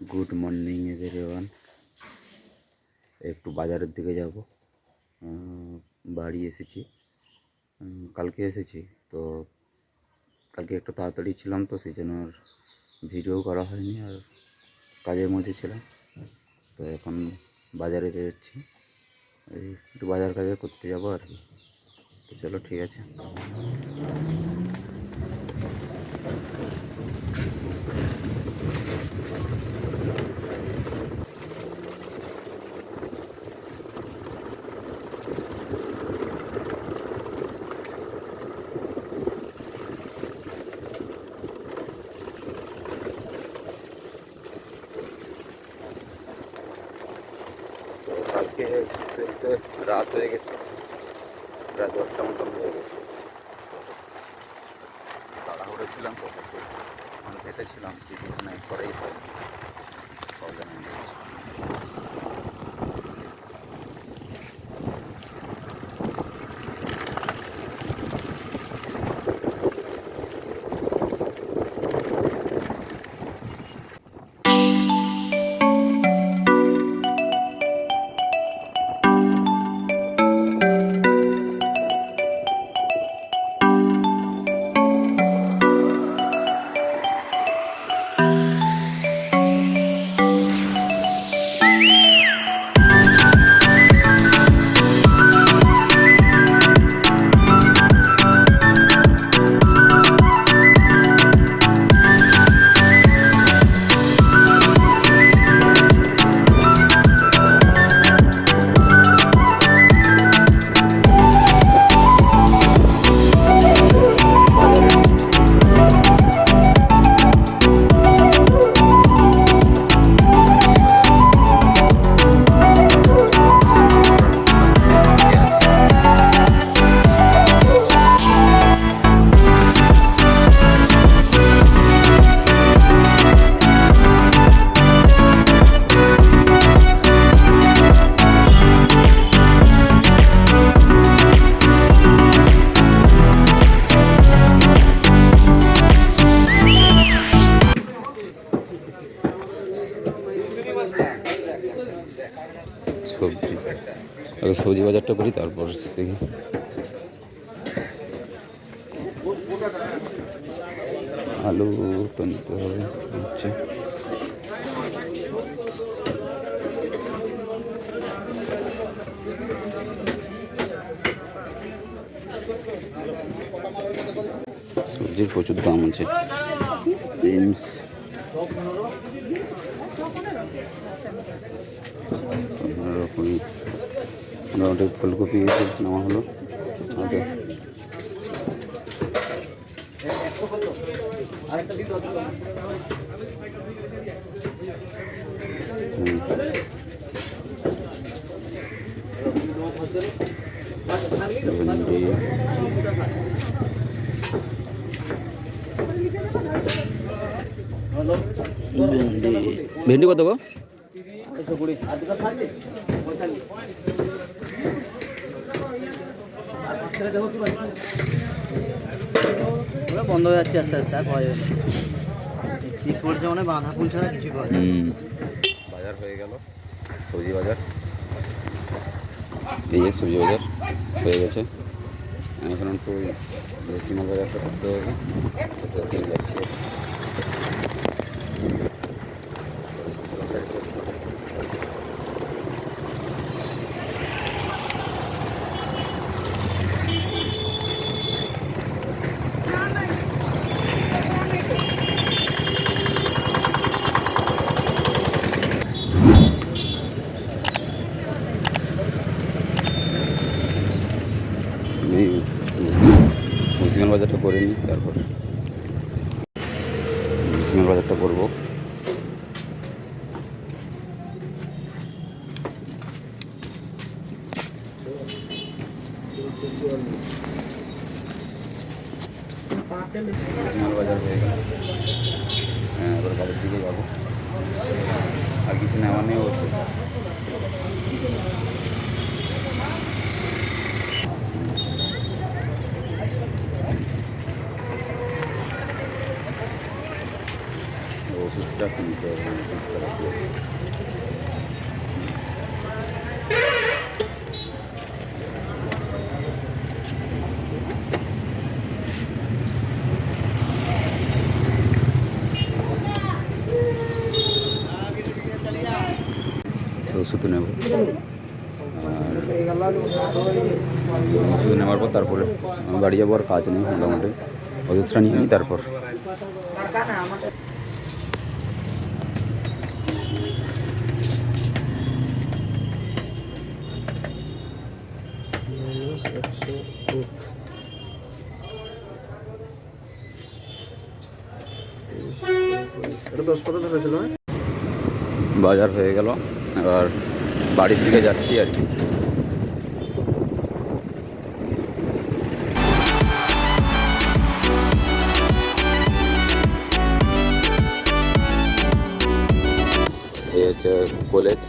Good morning everyone. একটু বাজারের দিকে যাব। বাড়ি এসেছি, কালকে এসেছি তো কালকে একটু তাড়াতাড়ি ছিলাম, তো সেই জন্য আর ভিডিও করা হয়নি, আর কাজের মধ্যে ছিলাম। তো এখন বাজারে বেরোচ্ছি, এই একটু বাজার করতে যাবো আর কি। তো চলো, ঠিক আছে। কালকে ফিরতে রাত হয়ে গেছে, প্রায় 10টা মতন হয়ে গেছে। তাড়াহুড়ো ছিলাম, তো ওখানে যেতেছিলাম, কিছুক্ষণ পরেই প্রবলেম হয়ে গেছে। সবজি বাজারটা করি, তারপর দেখি। আলু তো নিতে হবে, হচ্ছে সবজির প্রচুর দাম আছে। বিনস, মোটামুটি ফুলকপি এসব নেওয়া হলো। ওকে, ভেন্ডি কত গো? বন্ধ হয়ে যাচ্ছে আস্তে আস্তে, আর পাওয়া যাবে না। শীত পড়ছে মানে বাঁধা ফুল ছাড়া কিছু পাওয়া যায়। বাজার হয়ে গেল, সবজি বাজার। এই যে সবজি বাজার হয়ে গেছে। এখন একটু ভেসিমাল বাজারটা করতে হবে, যাচ্ছি। ভুসিমাল বাজারটা করে নিই, তারপর ভুসিমাল বাজারটা করবো। ভুসিমাল বাজার হয়ে গেল, এবার বাজার দিকে যাবো। আর কিছু নেওয়া নেই অবশ্যই। ও ওষুধটা কিনতে হবে, ওষুধটা রাখলে। ওষুধ নেব, ওষুধ নেওয়ার পর তারপরে আমি বাড়ি যাবো। আর কাজ নেই মোটামুটি, ওষুধটা নিয়ে নিই তারপর। বাজার হয়ে গেল, এবার বাড়ির দিকে যাচ্ছি আর কি। এই হচ্ছে কলেজ।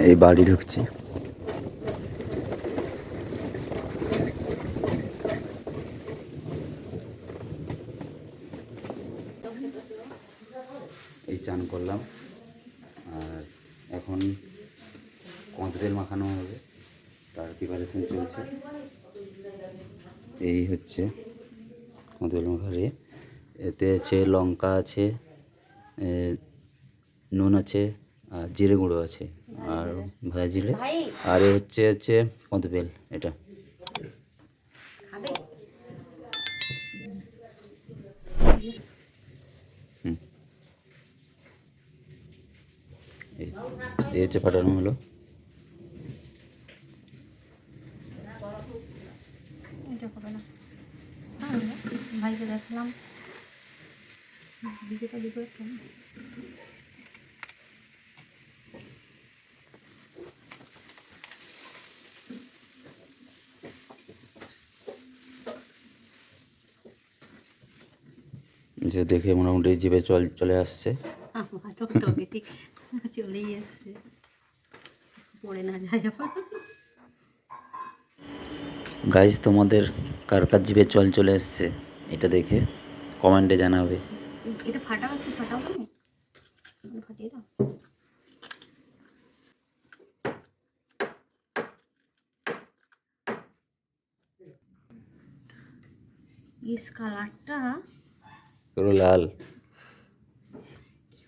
এই বাড়ি ঢুকছি। এই চান করলাম, আর এখন কঁদ তেল মাখানো হবে, তার প্রিপারেশন চলছে। এই হচ্ছে কঁদ তেল মাখারে, এতে আছে লঙ্কা আছে, নুন আছে, আর জিরে গুঁড়ো আছে, আর ভাজিলে। আর এ হচ্ছে কদবেল। এটা এই হচ্ছে ফাটানো হলো। ভাইকে দেখলাম যে দেখে মোটামুটি জিভে চলে আসছে। চলেই আসছে, পড়ে না যায় আবার। গাইস, তোমাদের কার কার জিভে চলে আসছে এটা দেখে কমেন্টে জানাবে। এটা ফাটাও, একটু ফাটাও, তুমি ফাটিয়ে দাও। ইস কালারটা পুরো লাল।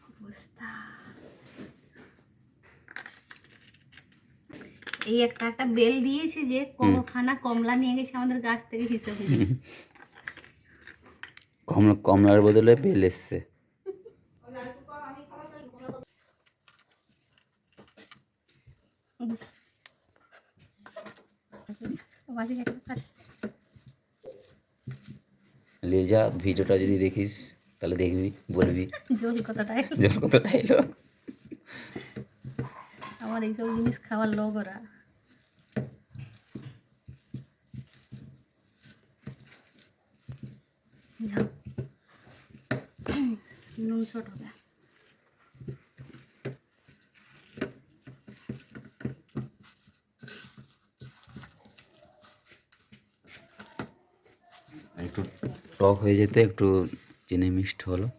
অবস্থা। এই একটা বেল দিয়েছে যে কখানা কমলা নিয়ে গেছে আমাদের গাছ থেকে হিসেবে। কমলার বদলে বেল এসছে। লিজা, ভিডিওটা যদি দেখিস তাহলে দেখবি, বলবি জল কতটা এলো। আমার এইসব জিনিস খাওয়ার লোক ওরা। যাও। নুন শট হবে। একটু টক হয়ে যেতে একটু চিনি মিক্সড হলো।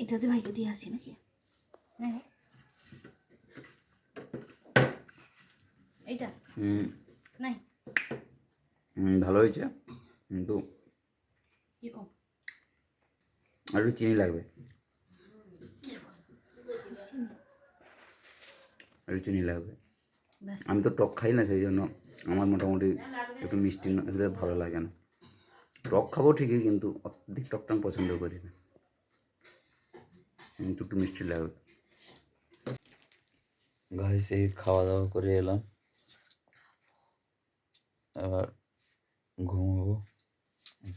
এটাতে ভাইকে দিয়ে আসি নাকি? হ্যাঁ এইটা হুম, নাই ভালো হয়েছে, কিন্তু কি কম? আর একটু চিনি লাগবে, একটু চিনি লাগবে। ব্যাস। আমি তো টক খাই না, সেই জন্য আমার মোটামুটি একটু মিষ্টি না হলে ভালো লাগে না। টক খাবো ঠিকই, কিন্তু অত্যধিক টকটা আমি পছন্দ করি না, একটু একটু মিষ্টি লাগবে। গাইস, এই খাওয়া দাওয়া করে এলাম, এবার ঘুমাবো।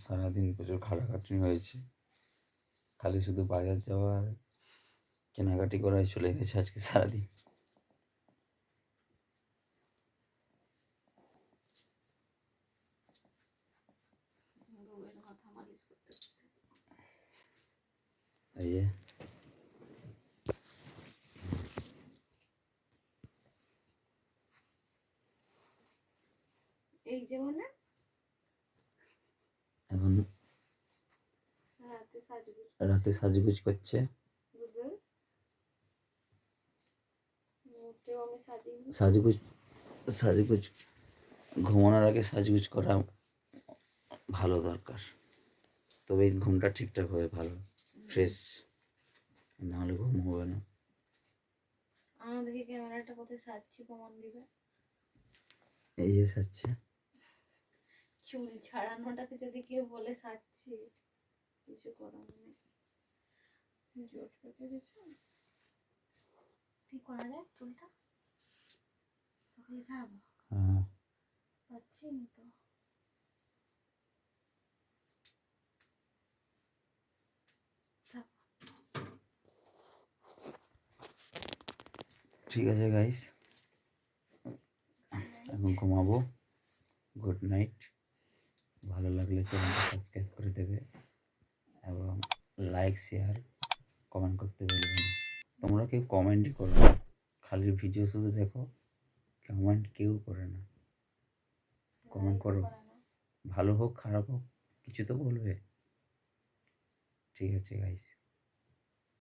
সারাদিন প্রচুর খাটাখাটনি হয়েছে, খালি শুধু বাজার যাওয়া আর কেনাকাটি করাই চলে গেছে আজকে সারাদিন। বউয়ের মাথা মালিশ করতে করতে। এই যে এই যে মানে এখন রাতে সাজগুজ রাতে সাজগুজ করছে। দুধের মোটেও আমি সাজিনি। সাজগুজ সাজগুজ ঘুমানোর আগে সাজগুজ করা ভালো দরকার, তবে এই ঘুমটা ঠিকঠাক হবে, ভালো ফ্রেশ, নাহলে ঘুম হবে না। আমার দেখি ক্যামেরাটা কোথায় সাজছি প্রমাণ দিবে। এই যে সাজছে, চুল ছাড়ানোটাকে যদি কেউ বলে সাজছি, কিছু করার নেই। জোট পেকে গেছে। কি করা যায় চুলটা? সকালে ছাড়াবো? হ্যাঁ পাচ্ছি না তো। থাক। ঠিক আছে গাইস, এখন ঘুমাবো। Good night. ভালো লাগলে চ্যানেলটা সাবস্ক্রাইব করে দেবে এবং লাইক শেয়ার কমেন্ট করতে বলবে না। তোমরা কেউ কমেন্টই করো না, খালি ভিডিও শুধু দেখো, কমেন্ট কেউ করে না। কমেন্ট করো, ভালো হোক খারাপ হোক কিছু তো বলবে। ঠিক আছে গাইস।